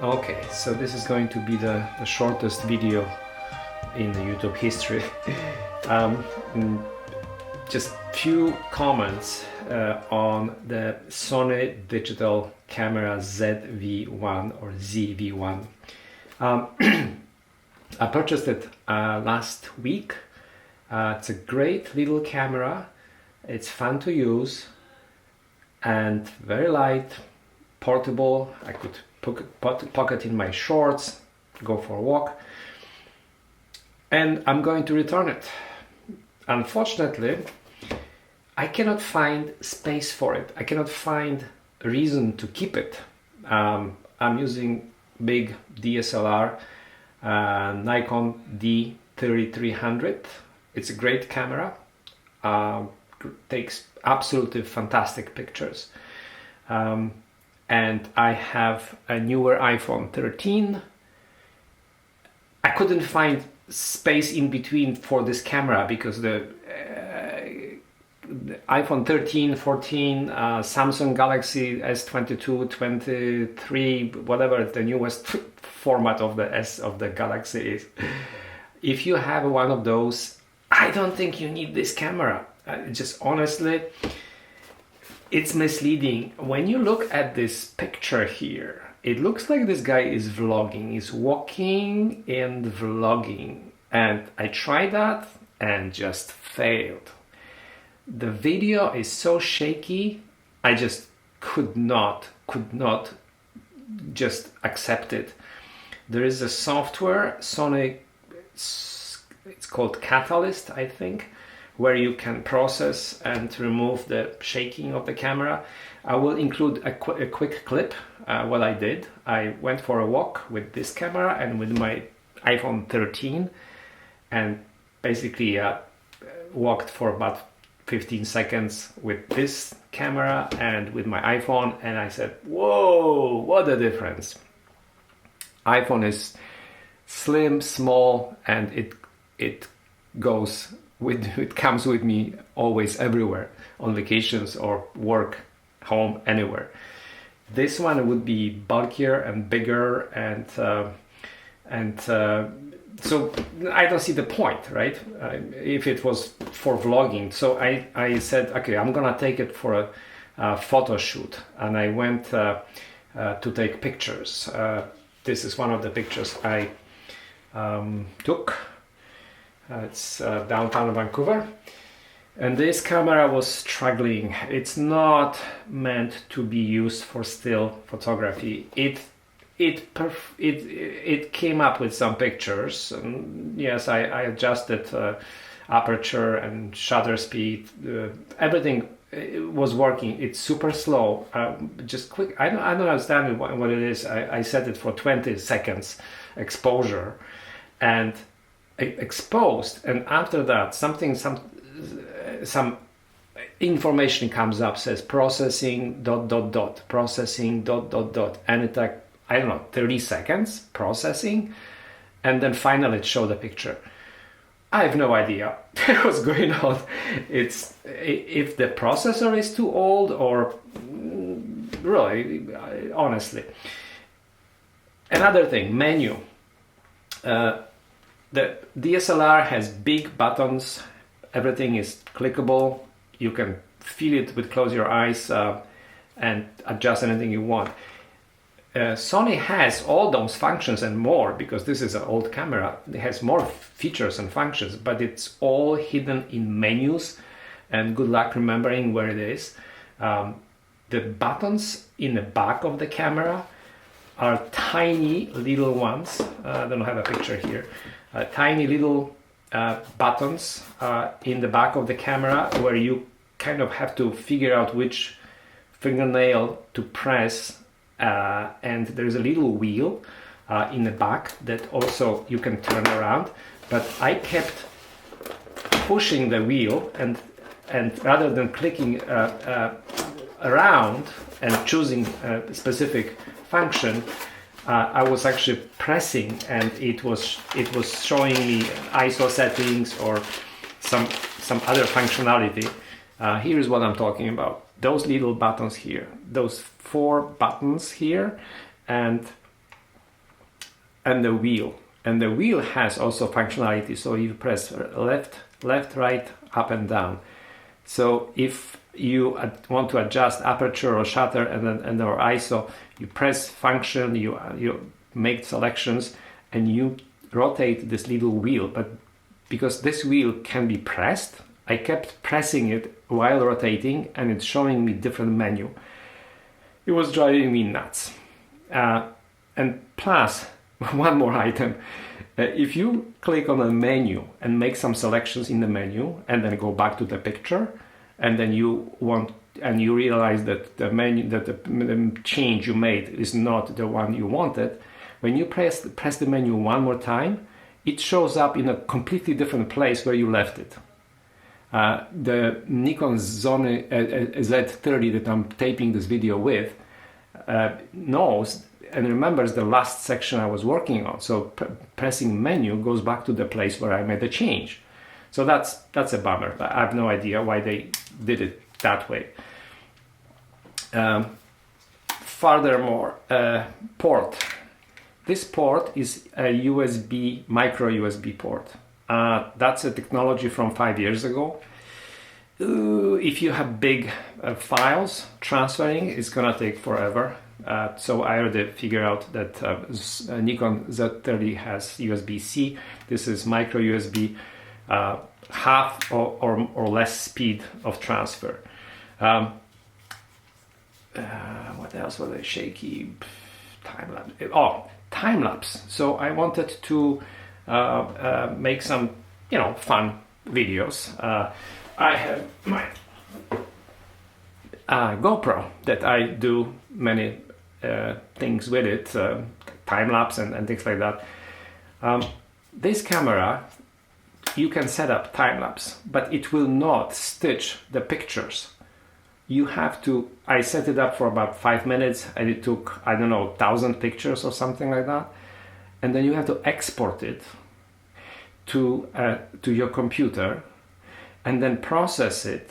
Okay, so this is going to be the shortest video in the YouTube history. um, just few comments on the Sony digital camera ZV-1 or ZV-1. I purchased it last week. It's a great little camera. It's fun to use and very light, portable. I could pocket in my shorts, go for a walk, and I'm going to return it. Unfortunately, I cannot find space for it. I cannot find a reason to keep it. I'm using big DSLR, Nikon D3300. It's a great camera, takes absolutely fantastic pictures. And I have a newer iPhone 13. I couldn't find space in between for this camera because the iPhone 13, 14, Samsung Galaxy S22, 23, whatever the newest format of the Galaxy is. If you have one of those, I don't think you need this camera. Just honestly, it's misleading. When you look at this picture here, it looks like this guy is vlogging. He's walking and vlogging. And I tried that and just failed. The video is so shaky, I just could not just accept it. There is a software, Sony, it's called Catalyst, I think, where you can process and remove the shaking of the camera. I will include a quick clip what I did. I went for a walk with this camera and with my iPhone 13 and basically walked for about 15 seconds with this camera and with my iPhone, and I said, whoa, what a difference. iPhone is slim, small, and it comes with me always everywhere, on vacations or work, home, anywhere. This one would be bulkier and bigger, and so I don't see the point, right? If it was for vlogging. So I said, okay, I'm gonna take it for a photo shoot, and I went to take pictures. This is one of the pictures I took. It's downtown Vancouver, and this camera was struggling. It's not meant to be used for still photography. It came up with some pictures, and yes, I adjusted aperture and shutter speed. Everything was working. It's super slow. Just quick. I don't understand what it is. I set it for 20 seconds exposure, and exposed, and after that some information comes up, says processing ... processing ... and it like, I don't know, 30 seconds processing, and then finally it showed a picture. I have no idea what's going on. It's if the processor is too old, or really, honestly. Another thing, menu. The DSLR has big buttons. Everything is clickable. You can feel it with close your eyes and adjust anything you want. Sony has all those functions and more, because this is an old camera. It has more features and functions, but it's all hidden in menus, and good luck remembering where it is. The buttons in the back of the camera are tiny little ones. I don't have a picture here. Tiny little buttons in the back of the camera, where you kind of have to figure out which fingernail to press, and there's a little wheel in the back that also you can turn around, but I kept pushing the wheel, and rather than clicking around and choosing a specific function, I was actually pressing, and it was showing me ISO settings or some other functionality. Here's what I'm talking about. Those little buttons here, those 4 buttons here, and and the wheel. And the wheel has also functionality, so you press left, right, up and down. So if you want to adjust aperture or shutter and or ISO, you press function, you make selections, and you rotate this little wheel. But because this wheel can be pressed, I kept pressing it while rotating, and it's showing me different menu. It was driving me nuts. And plus, one more item. If you click on a menu and make some selections in the menu and then go back to the picture, and then you realize that the menu, that the change you made is not the one you wanted, when you press the menu one more time, it shows up in a completely different place where you left it. The Nikon Sony Z30 that I'm taping this video with knows and remembers the last section I was working on. So pressing menu goes back to the place where I made the change. So that's a bummer. I have no idea why they did it that way. Furthermore, port. This port is a USB, micro USB port. That's a technology from 5 years ago. If you have big files, transferring is gonna take forever. So I already figured out that Nikon Z30 has USB-C. This is micro USB, half or less speed of transfer. What else was I shaky? Time lapse. Oh, time lapse. So I wanted to make some, fun videos. I have my GoPro that I do many things with it, time lapse and things like that. This camera, you can set up time lapse, but it will not stitch the pictures. You have to. I set it up for about 5 minutes, and it took, I don't know, 1,000 pictures or something like that. And then you have to export it to your computer, and then process it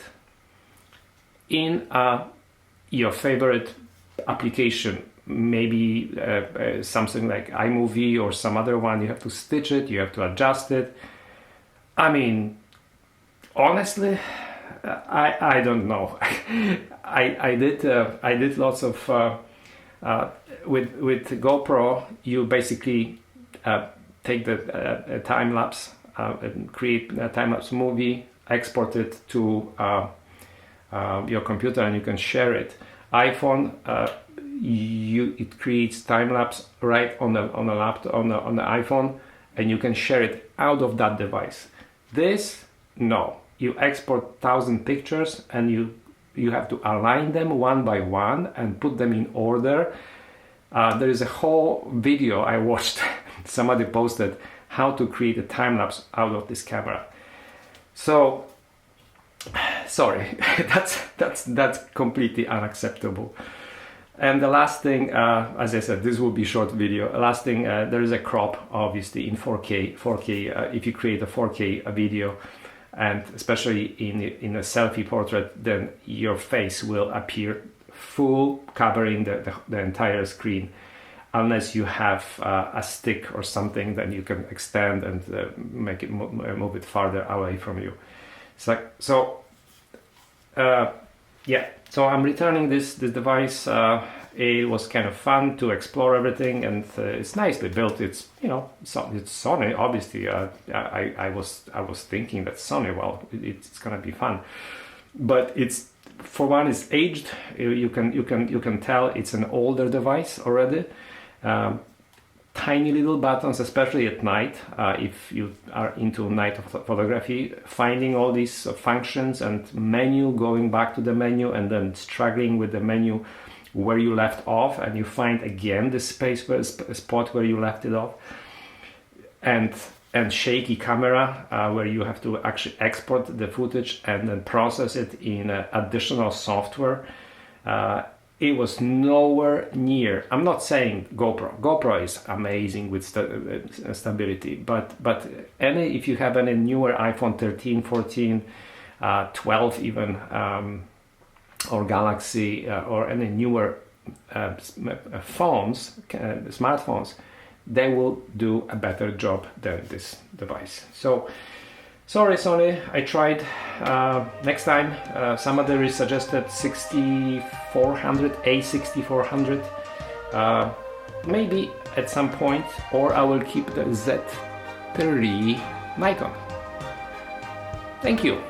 in your favorite application, maybe something like iMovie or some other one. You have to stitch it, you have to adjust it. I mean, honestly, I don't know. I did lots of with GoPro. You basically take the time lapse, create a time lapse movie, export it to your computer, and you can share it. iPhone, it creates time lapse right on the laptop, on the iPhone, and you can share it out of that device. This, no. You export 1,000 pictures, and you have to align them one by one and put them in order. There is a whole video I watched. Somebody posted how to create a time lapse out of this camera. So, sorry, that's completely unacceptable. And the last thing, as I said, this will be a short video. Last thing, there is a crop, obviously, in 4K. 4K. If you create a 4K video, and especially in a selfie portrait, then your face will appear full, covering the entire screen, unless you have a stick or something, then you can extend and make it move it farther away from you. Yeah. So I'm returning this device. It was kind of fun to explore everything, and it's nicely built. It's it's Sony. Obviously, I was thinking that Sony. Well, it's gonna be fun, but it's, for one, it's aged. You can tell it's an older device already. Tiny little buttons, especially at night. If you are into night photography, finding all these functions and menu, going back to the menu, and then struggling with the menu where you left off, and you find again the spot where you left it off, and shaky camera where you have to actually export the footage and then process it in additional software. It was nowhere near. I'm not saying GoPro is amazing with stability, but if you have any newer iPhone 13, 14, 12 even, or Galaxy, or any newer smartphones, they will do a better job than this device. So sorry Sony, I tried. Next time, somebody suggested 6400, A6400. Maybe at some point, or I will keep the Z3 Nikon. Thank you.